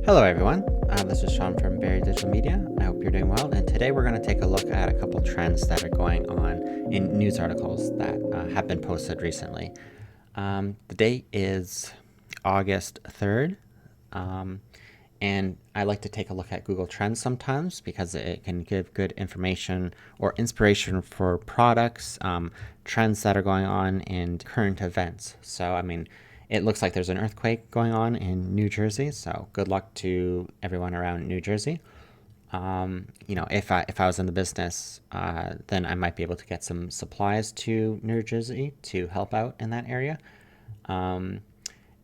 Hello everyone, this is Sean from Berry Digital Media. I hope you're doing well, and today we're going to take a look at a couple trends that are going on in news articles that have been posted recently. The date is August 3rd, and I like to take a look at Google Trends sometimes because it can give good information or inspiration for products, trends that are going on, and current events. So, it looks like there's an earthquake going on in New Jersey, so good luck to everyone around New Jersey. If I was in the business, then I might be able to get some supplies to New Jersey to help out in that area. In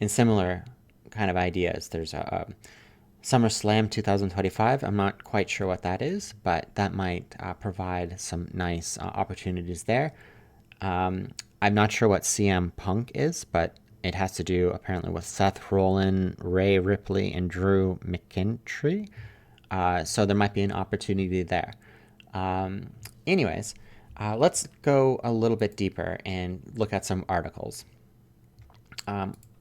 similar kind of ideas, there's a SummerSlam 2025. I'm not quite sure what that is, but that might provide some nice opportunities there. I'm not sure what CM Punk is, but it has to do apparently with Seth Rollins, Rhea Ripley, and Drew McIntyre. So there might be an opportunity there. Anyways, let's go a little bit deeper and look at some articles.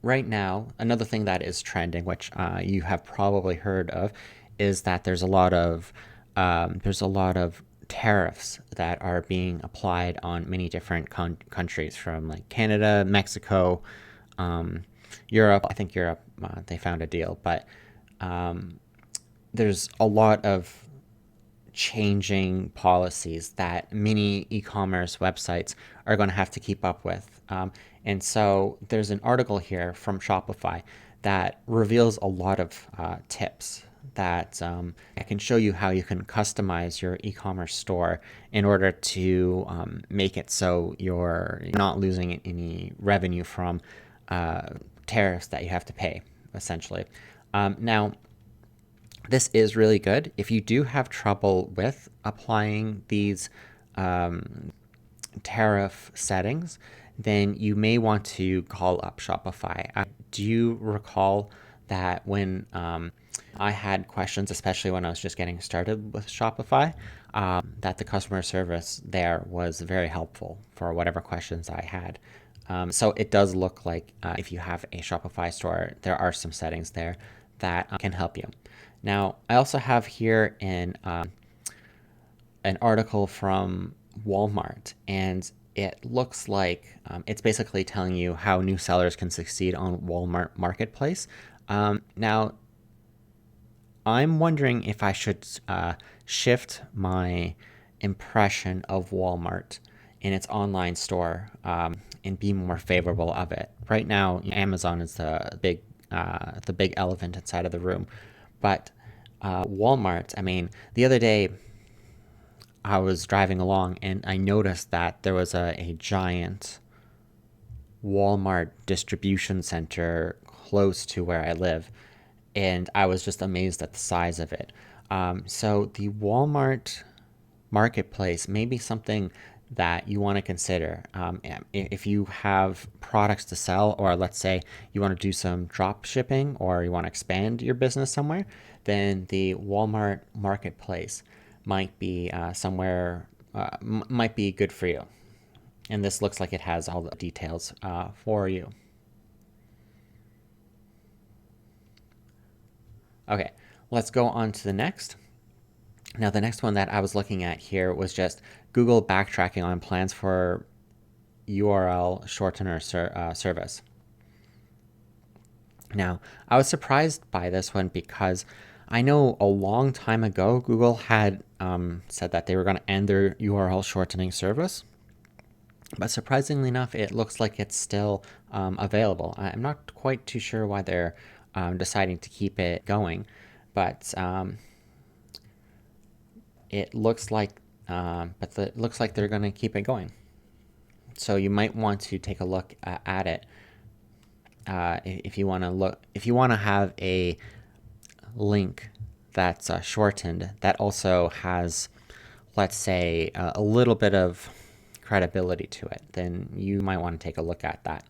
Right now, another thing that is trending, which you have probably heard of, is that there's a lot of tariffs that are being applied on many different countries, from like Canada, Mexico, Europe. I think Europe, they found a deal, but there's a lot of changing policies that many e-commerce websites are going to have to keep up with. And so there's an article here from Shopify that reveals a lot of tips that I can show you how you can customize your e-commerce store in order to make it so you're not losing any revenue from tariffs that you have to pay, essentially. Now, this is really good. If you do have trouble with applying these tariff settings, then you may want to call up Shopify. Do you recall that when I had questions, especially when I was just getting started with Shopify, that the customer service there was very helpful for whatever questions I had. So it does look like if you have a Shopify store, there are some settings there that can help you. Now, I also have here an article from Walmart, and it looks like it's basically telling you how new sellers can succeed on Walmart Marketplace. Now, I'm wondering if I should shift my impression of Walmart in its online store and be more favorable of it. Right now, Amazon is the big elephant inside of the room, but Walmart. The other day I was driving along and I noticed that there was a giant Walmart distribution center close to where I live, and I was just amazed at the size of it. So the Walmart marketplace may be something that you want to consider. If you have products to sell, or let's say you want to do some drop shipping or you want to expand your business somewhere, then the Walmart marketplace might be might be good for you. And this looks like it has all the details for you. Okay, let's go on to the next. Now, the next one that I was looking at here was just Google backtracking on plans for URL shortener service. Now, I was surprised by this one because I know a long time ago Google had said that they were going to end their URL shortening service. But surprisingly enough, it looks like it's still available. I'm not quite too sure why they're deciding to keep it going, but it looks like they're going to keep it going. So you might want to take a look at it if you want to have a link that's shortened that also has, let's say, a little bit of credibility to it, then you might want to take a look at that.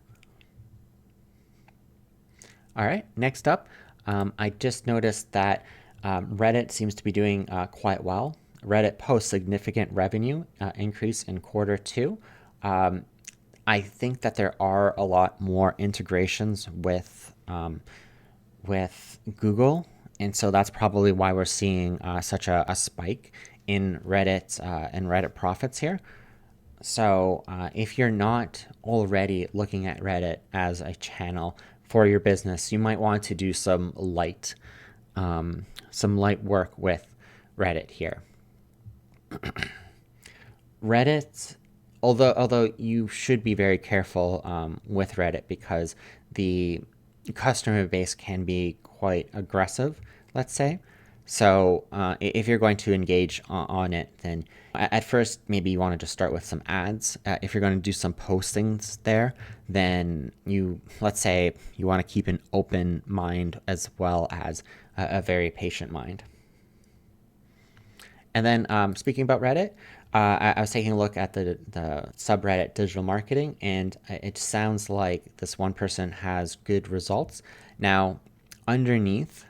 All right, next up, I just noticed that Reddit seems to be doing quite well. Reddit posts significant revenue increase in Q2. I think that there are a lot more integrations with Google And so that's probably why we're seeing such a spike in Reddit profits here. So if you're not already looking at Reddit as a channel for your business, you might want to do some light work with Reddit here. Reddit, although you should be very careful with Reddit because the customer base can be quite aggressive, let's say. So if you're going to engage on it, then at first maybe you want to just start with some ads. If you're going to do some postings there, then let's say you want to keep an open mind as well as a very patient mind. And then speaking about Reddit, I was taking a look at the subreddit digital marketing, and it sounds like this one person has good results. Now, underneath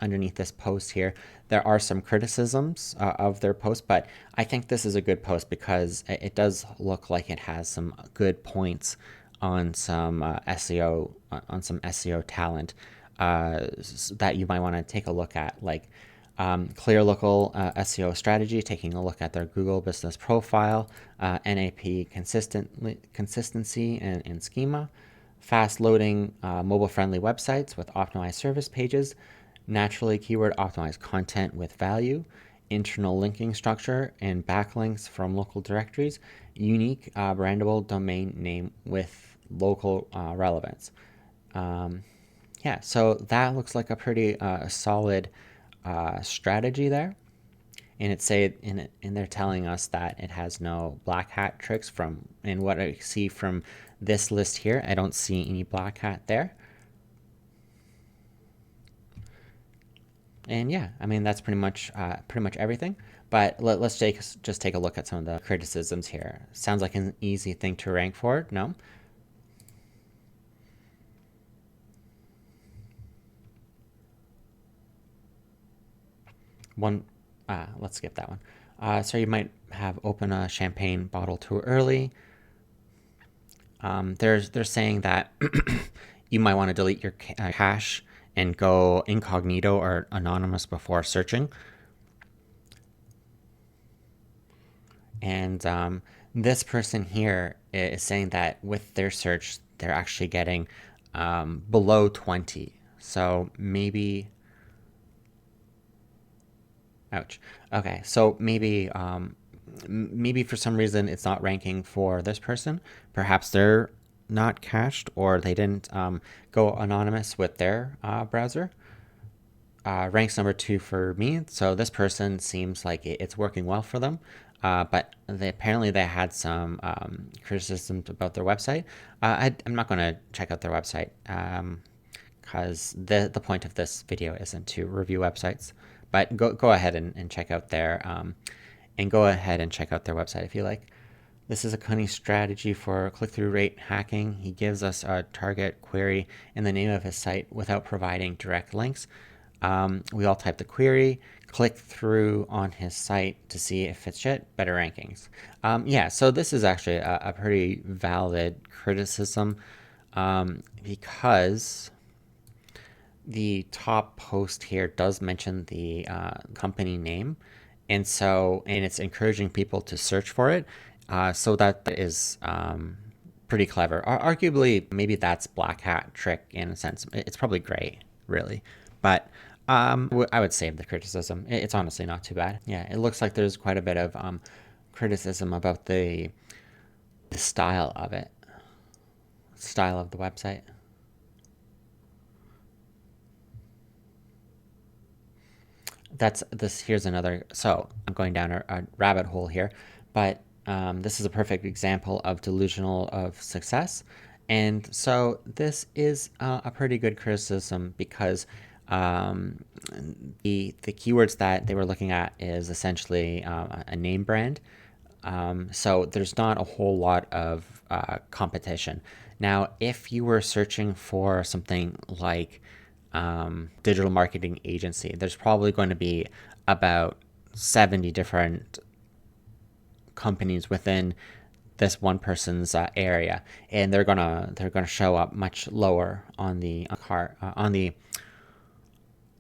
underneath this post here, there are some criticisms of their post, but I think this is a good post because it does look like it has some good points on some SEO talent that you might want to take a look at, like clear local SEO strategy, taking a look at their Google business profile, NAP consistency and schema, fast loading mobile friendly websites with optimized service pages, naturally keyword optimized content with value, internal linking structure and backlinks from local directories, unique brandable domain name with local relevance. Yeah, so that looks like a pretty solid strategy there. And they're telling us that it has no black hat tricks and what I see from this list here, I don't see any black hat there. And yeah, I mean that's pretty much everything. But let's just take a look at some of the criticisms here. Sounds like an easy thing to rank for. No. One, let's skip that one. So you might have opened a champagne bottle too early. They're saying that you might want to delete your cache and go incognito or anonymous before searching. And this person here is saying that with their search, they're actually getting below 20. So maybe, ouch. Okay, so maybe for some reason it's not ranking for this person. Perhaps they're not cached or they didn't go anonymous with their browser. Ranks number 2 for me. So this person seems like it's working well for them. But apparently they had some criticisms about their website. I'm not going to check out their website because the point of this video isn't to review websites. But go ahead and check out their website if you like. This is a cunning strategy for click-through rate hacking. He gives us a target query and the name of his site without providing direct links. We all type the query, click through on his site to see if it's better rankings. Yeah, so this is actually a pretty valid criticism because the top post here does mention the company name, and it's encouraging people to search for it. So that is pretty clever. Arguably, maybe that's black hat trick in a sense. It's probably gray, really, but I would save the criticism. It's honestly not too bad. Yeah, it looks like there's quite a bit of criticism about the style of it, style of the website. That's this. Here's another. So I'm going down a rabbit hole here, but this is a perfect example of delusional of success. And so this is a pretty good criticism because the keywords that they were looking at is essentially a name brand. So there's not a whole lot of competition. Now, if you were searching for something like digital marketing agency, there's probably going to be about 70 different companies within this one person's area, and they're gonna show up much lower on the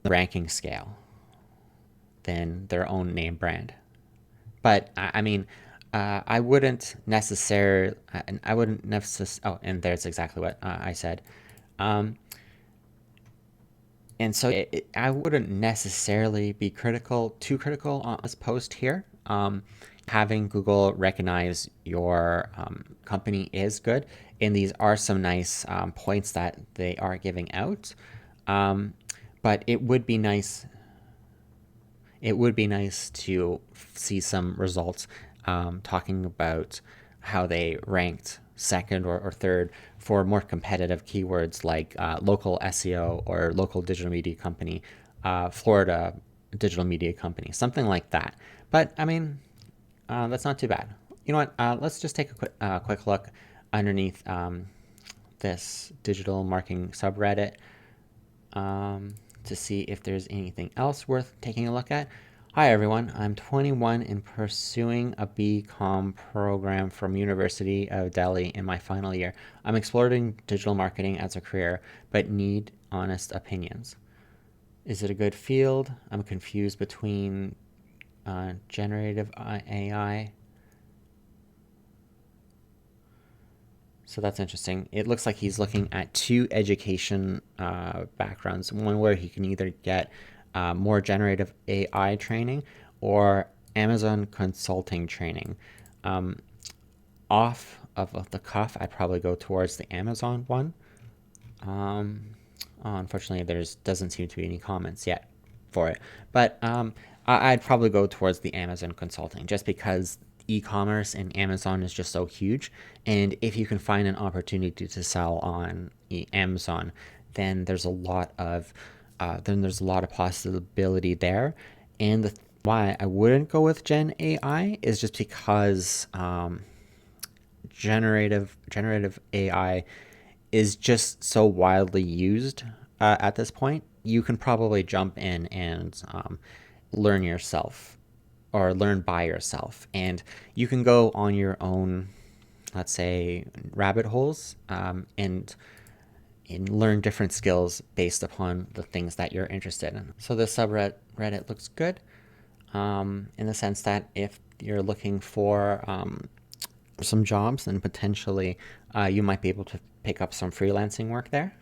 the ranking scale than their own name brand. But I mean, I wouldn't necessarily. I wouldn't necessarily. Oh, and there's exactly what I said. Um, and so I wouldn't necessarily be too critical on this post here. Having Google recognize your company is good, and these are some nice points that they are giving out. Um, but it would be nice. It would be nice to see some results talking about how they ranked second or third for more competitive keywords like local SEO or local digital media company, Florida digital media company, something like that. But I mean, that's not too bad. You know what? Let's just take a quick look underneath this digital marketing subreddit to see if there's anything else worth taking a look at. Hi everyone, I'm 21 and pursuing a BCom program from University of Delhi in my final year. I'm exploring digital marketing as a career, but need honest opinions. Is it a good field? I'm confused between generative AI. So that's interesting. It looks like he's looking at two education backgrounds. One where he can either get more generative AI training or Amazon consulting training. Um, Off of the cuff, I'd probably go towards the Amazon one. Um, Unfortunately, there doesn't seem to be any comments yet for it, but I'd probably go towards the Amazon consulting just because e-commerce and Amazon is just so huge, and if you can find an opportunity to sell on Amazon, then there's a lot of possibility there, and why I wouldn't go with Gen AI is just because generative AI is just so widely used at this point. You can probably jump in and learn yourself or learn by yourself, and you can go on your own, let's say, rabbit holes, and learn different skills based upon the things that you're interested in. So this subreddit looks good in the sense that if you're looking for some jobs, then potentially you might be able to pick up some freelancing work there.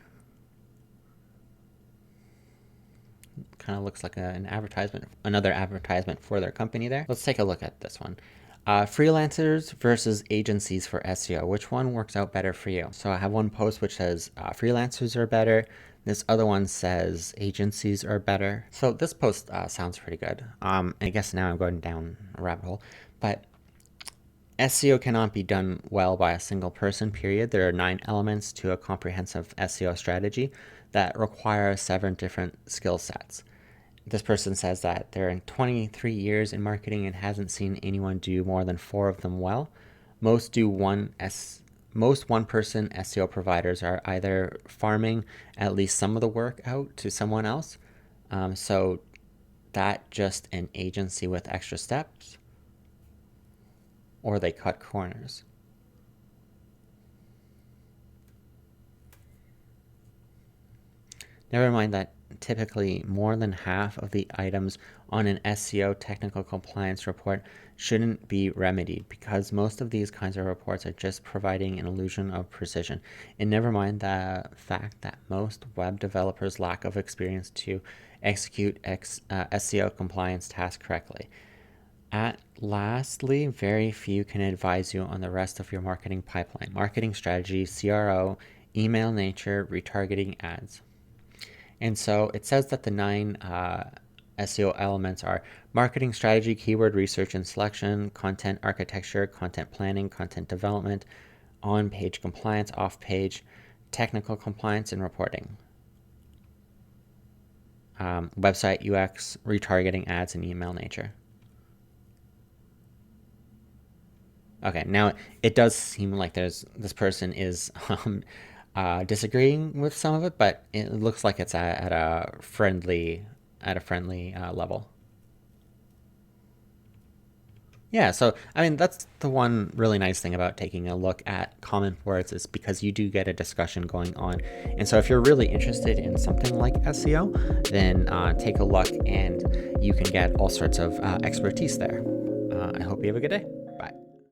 Kind of looks like an advertisement, another advertisement for their company there. Let's take a look at this one. Freelancers versus agencies for SEO. Which one works out better for you? So I have one post which says freelancers are better. This other one says agencies are better. So this post sounds pretty good. I guess now I'm going down a rabbit hole, but SEO cannot be done well by a single person, period. There are 9 elements to a comprehensive SEO strategy that require 7 different skill sets. This person says that they're in 23 years in marketing and hasn't seen anyone do more than 4 of them well. Most one-person SEO providers are either farming at least some of the work out to someone else, so that just an agency with extra steps, or they cut corners. Never mind that typically more than half of the items on an SEO technical compliance report shouldn't be remedied because most of these kinds of reports are just providing an illusion of precision. And never mind the fact that most web developers lack of experience to execute SEO compliance tasks correctly. Lastly, very few can advise you on the rest of your marketing pipeline: marketing strategy, CRO, email nature, retargeting ads. And so it says that the 9 SEO elements are marketing strategy, keyword research and selection, content architecture, content planning, content development, on-page compliance, off-page, technical compliance, and reporting. Website UX, retargeting ads, and email nature. Okay, now it does seem like this person is disagreeing with some of it, but it looks like it's at a friendly level. Yeah, so I mean that's the one really nice thing about taking a look at common words is because you do get a discussion going on. And so if you're really interested in something like SEO, then take a look and you can get all sorts of expertise there. I hope you have a good day. Bye.